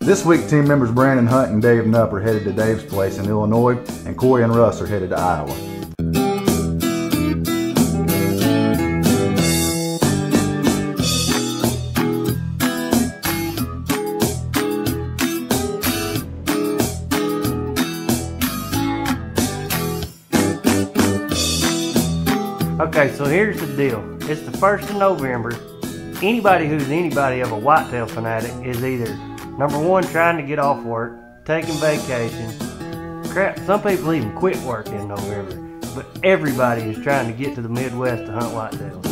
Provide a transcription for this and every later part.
This week, team members Brandon Hunt and Dave Knupp are headed to Dave's place in Illinois, and Corey and Russ are headed to Iowa. Okay, so here's the deal. It's the 1st of November. Anybody who's anybody of a whitetail fanatic is either number one, trying to get off work, taking vacation. Crap, some people even quit work in November. But everybody is trying to get to the Midwest to hunt whitetails.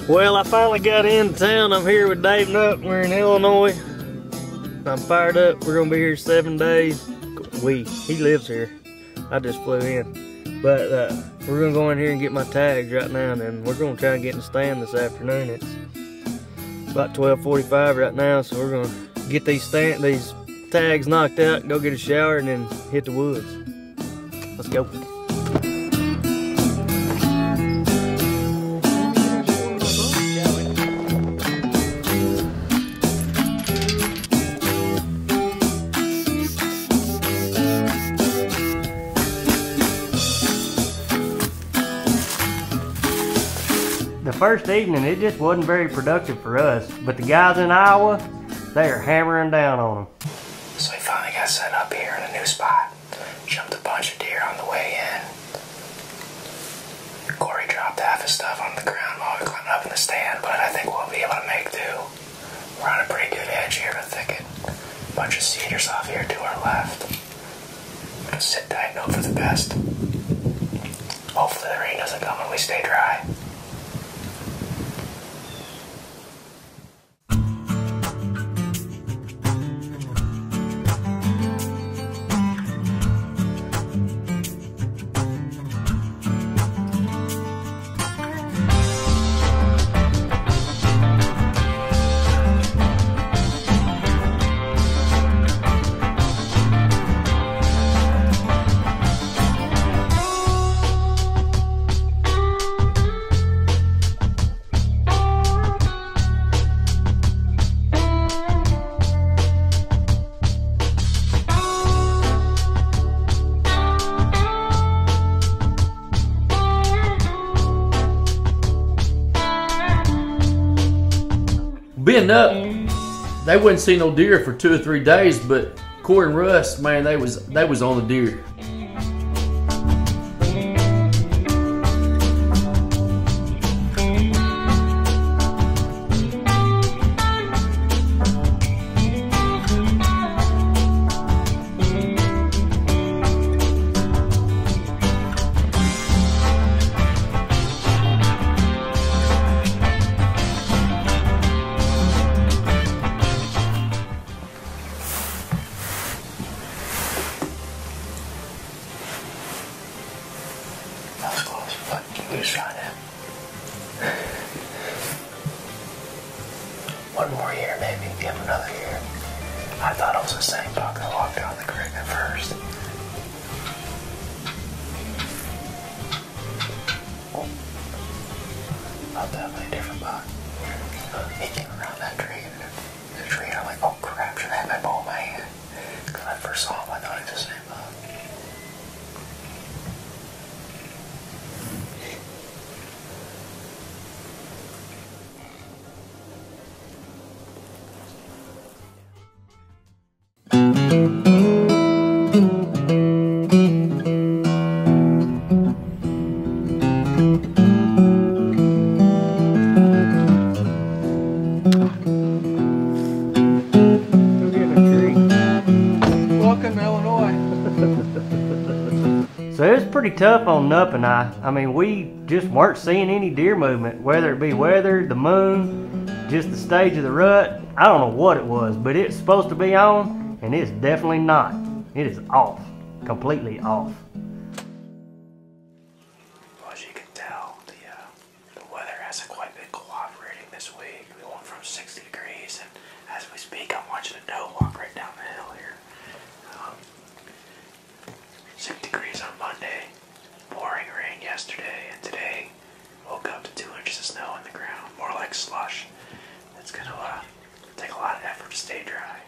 Well, I finally got into town. I'm here with Dave Knupp. We're in Illinois. I'm fired up. We're gonna be here 7 days. He lives here. I just flew in. But we're gonna go in here and get my tags right now, and then we're gonna try and get in the stand this afternoon. It's about 12:45 right now, so we're gonna get these tags knocked out, go get a shower, and then hit the woods. Let's go. The first evening, it just wasn't very productive for us, but the guys in Iowa, they are hammering down on them. So we finally got set up here in a new spot. Jumped a bunch of deer on the way in. Corey dropped half his stuff on the ground while we climbed up in the stand, but I think we'll be able to make do. We're on a pretty good edge here of a thicket. Bunch of cedars off here to our left. Gonna sit tight and hope for the best. Hopefully the rain doesn't come when we stay dry. Being up, they wouldn't see no deer for 2 or 3 days, but Corey and Russ, man, they was on the deer. one more year, maybe. Give him another year. I thought it was the same buck that walked down the creek at first. Oh, definitely a different buck. He came around that tree, and I'm like, oh crap, should I have my bow in my hand? Because when I first saw him, I thought it was the same buck. So it was pretty tough on Nup and I. I mean, we just weren't seeing any deer movement, whether it be weather, the moon, just the stage of the rut. I don't know what it was, but it's supposed to be on, and it's definitely not. It is off, completely off. Well, as you can tell, the weather hasn't quite been cooperating this week. We went from 60 degrees, and as we speak, I'm watching a doe walk right down the hill here. 6 degrees on Monday, pouring rain yesterday, and today woke up to 2 inches of snow on the ground, more like slush. It's gonna take a lot of effort to stay dry.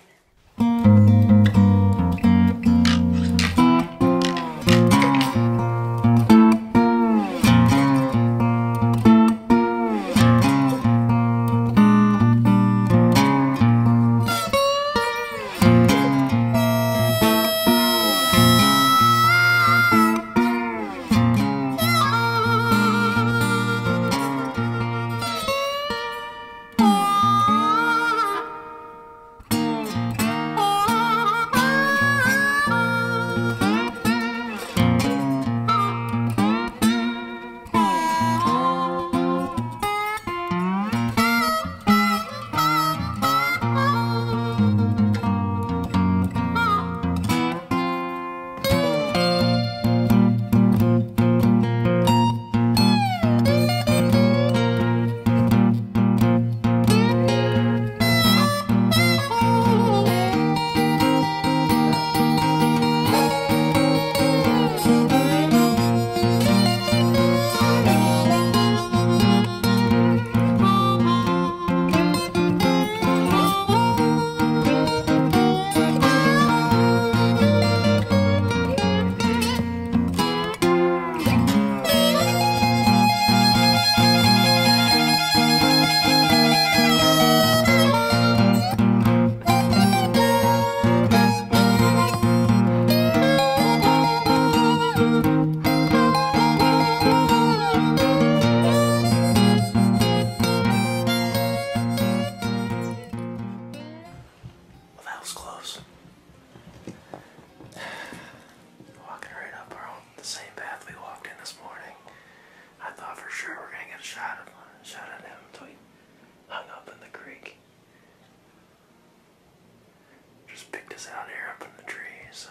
Out here up in the trees, so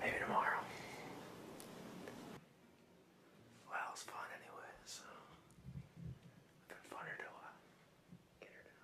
maybe tomorrow. Well, it's fun anyway, so it's been funner to get her done.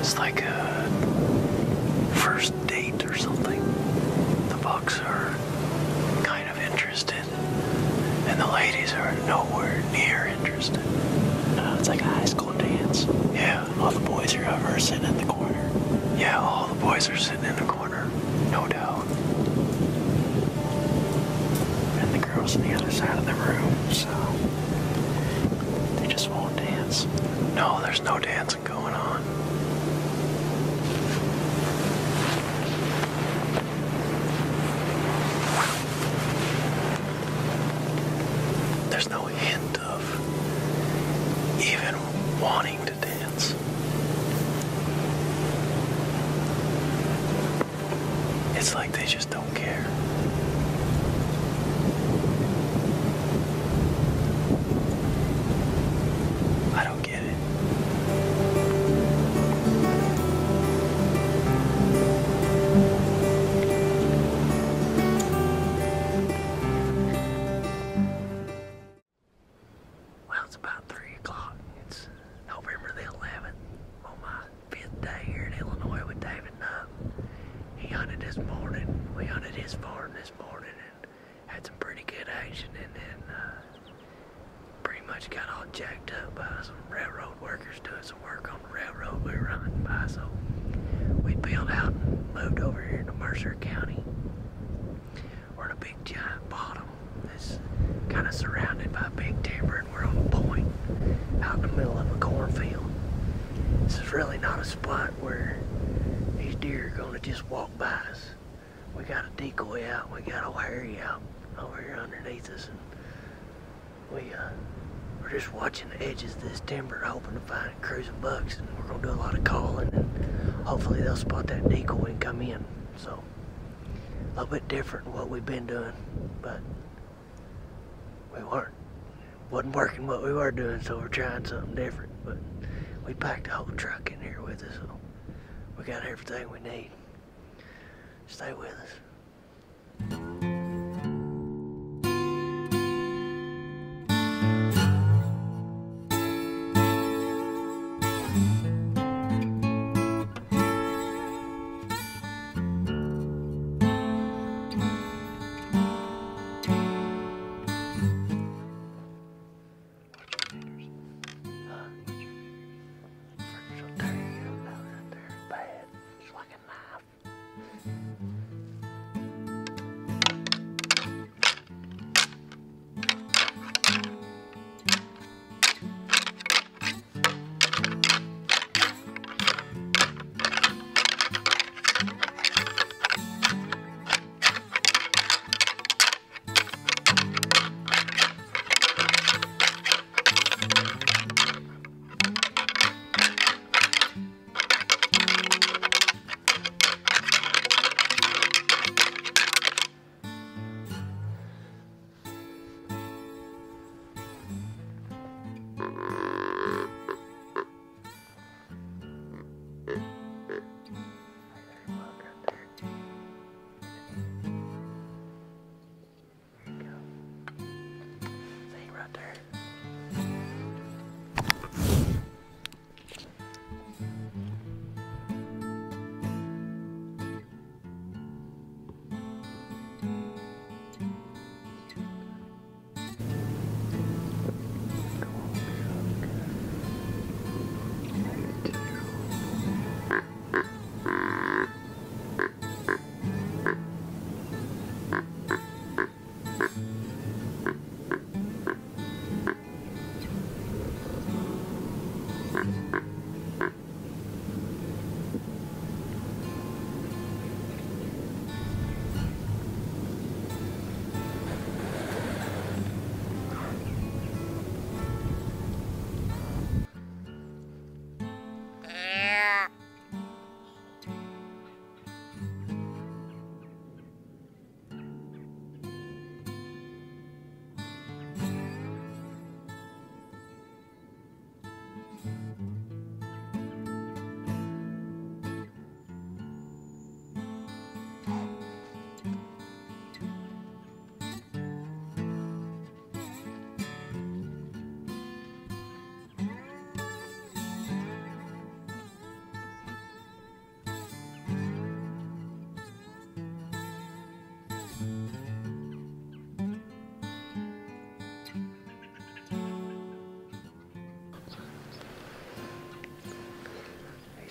It's like a first date or something. The bucks are kind of interested, and the ladies are nowhere near interested. It's like a high school dance. Yeah. All the boys are sitting in the corner. Yeah, all the boys are sitting in the corner. No doubt. And the girls on the other side of the room, so they just won't dance. No, there's no dancing going on. There's no hint of even wanting to dance. It's like they just don't care. I don't get it. Well, it's about 3 o'clock. It's November the 11th on my 5th day here in Illinois with David Nubb. He hunted this morning. We hunted his farm this morning and had some pretty good action, and then pretty much got all jacked up by some railroad workers doing some work on the railroad we were hunting by. So we peeled out and moved over here to Mercer County. We're in a big giant bottom that's kind of surrounded by big timber, and we're on a point out in the middle of a cornfield. This is really not a spot where these deer are gonna just walk by us. We got a decoy out, we got a Harry out over here underneath us, and we're just watching the edges of this timber, hoping to find cruising bucks, and we're gonna do a lot of calling, and hopefully they'll spot that decoy and come in. So a little bit different than what we've been doing, but wasn't working what we were doing, so we're trying something different. But we packed a whole truck in here with us, so we got everything we need. Stay with us.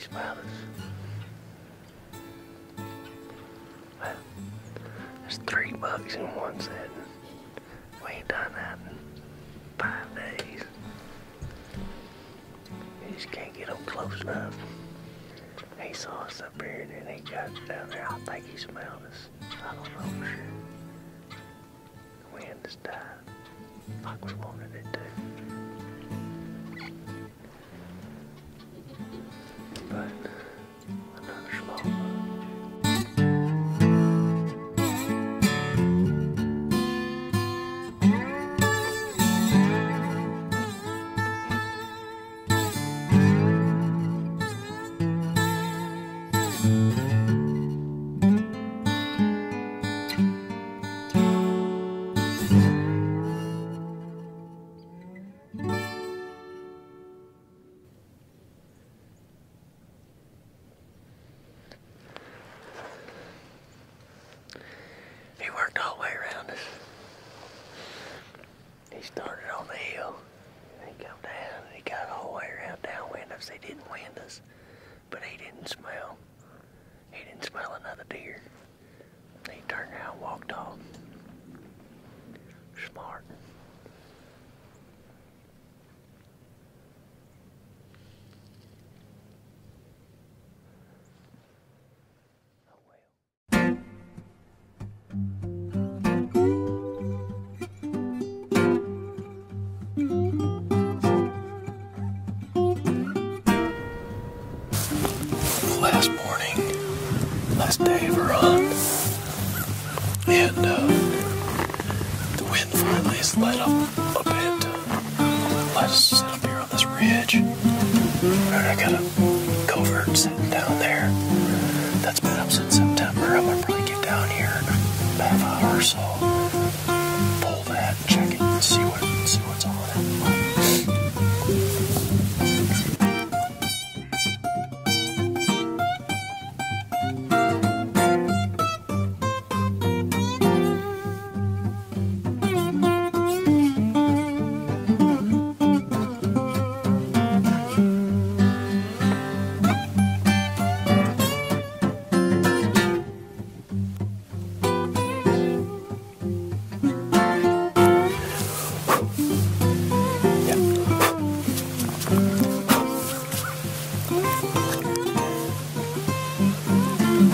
smelled us. Well, there's 3 bugs in one setting. We ain't done that in 5 days. You just can't get them close enough. He saw us up here and then he got down there. I think he smelled us. I don't know for sure. The wind just died. Like we wanted it to. But another small bug. He worked all the way around us. He started on the hill, and he come down, and he got all the way around downwind us. He didn't wind us, but he didn't smell another deer. He turned around and walked off. Smart. Oh well. Last morning, last day of our hunt, and the wind finally has let up a bit. Let us sit up here on this ridge. And I got a covert sitting down there that's been up since September. I'm gonna probably get down here in a half hour or so, pull that, check it, and see what's on it.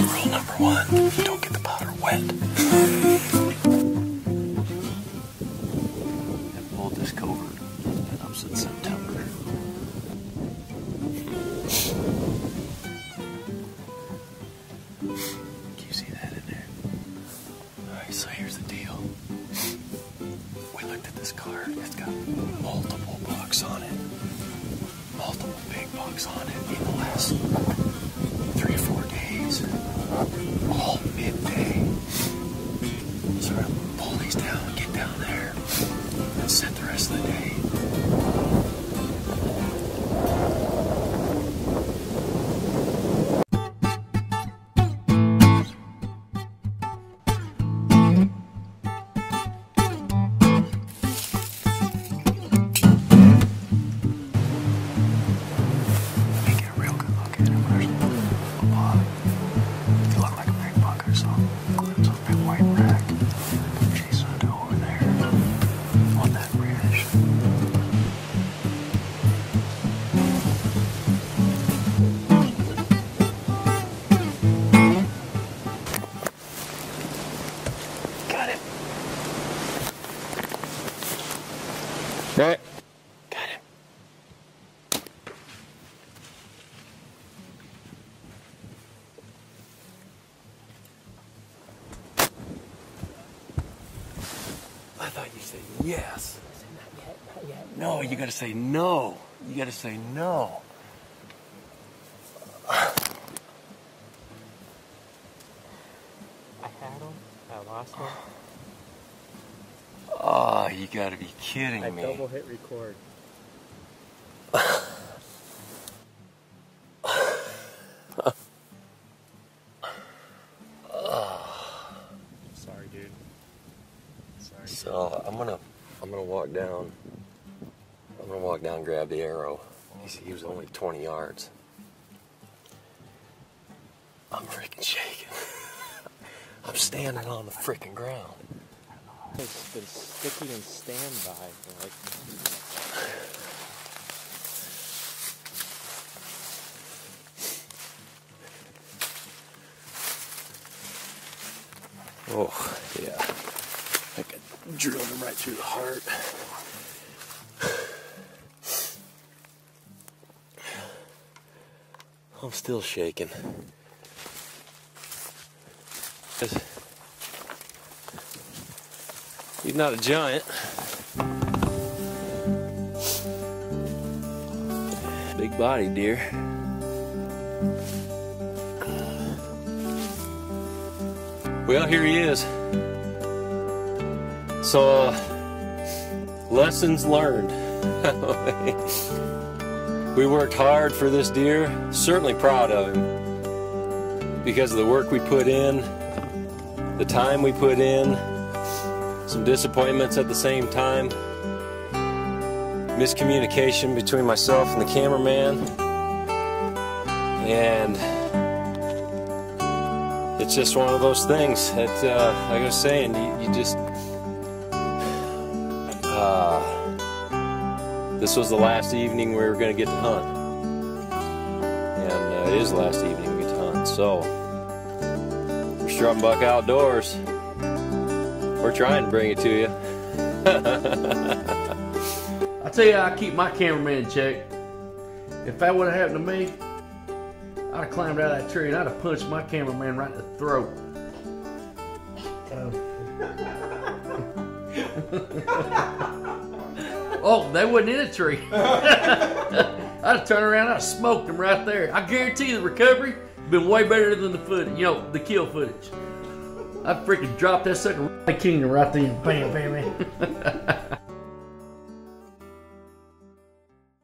Rule number 1, don't get the powder wet. I've pulled this covert up since September. Can you see that in there? Alright, so here's the deal. We looked at this card. It's got multiple bucks on it. Multiple big bucks on it in the last 3 or 4 days. All midday. So we're gonna pull these down, get down there, and set the rest of the day. Let me get a real good look at him. There's a lot. They look like a big buck or something. There's a big white rack chasing it over there on that ridge. Got him. Right. Got him. I thought you said yes. Not yet. No, you gotta say no. You gotta say no. I had him. I lost him. Oh, you gotta be kidding I me. double hit record. Sorry, dude. Sorry. So I'm gonna walk down. I'm gonna walk down and grab the arrow. He was only 20 yards. I'm freaking shaking. I'm standing on the freaking ground. It's been sticky in standby for like. Oh, yeah. I could drill him right through the heart. I'm still shaking. He's not a giant. Big body deer. Well, here he is. So, lessons learned. We worked hard for this deer. Certainly proud of him because of the work we put in, the time we put in, some disappointments at the same time, miscommunication between myself and the cameraman, and it's just one of those things that, like I was saying, you just, this was the last evening we were going to get to hunt, and it is the last evening we get to hunt, so we're strutting buck outdoors. We're trying to bring it to you. I tell you how I keep my cameraman in check. If that would have happened to me, I'd have climbed out of that tree and I'd have punched my cameraman right in the throat. Oh, they wasn't in a tree. I'd have turned around, I'd have smoked them right there. I guarantee you the recovery been way better than the footage, you know, the kill footage. I freaking dropped that sucker King right then. Bam, bam, bam.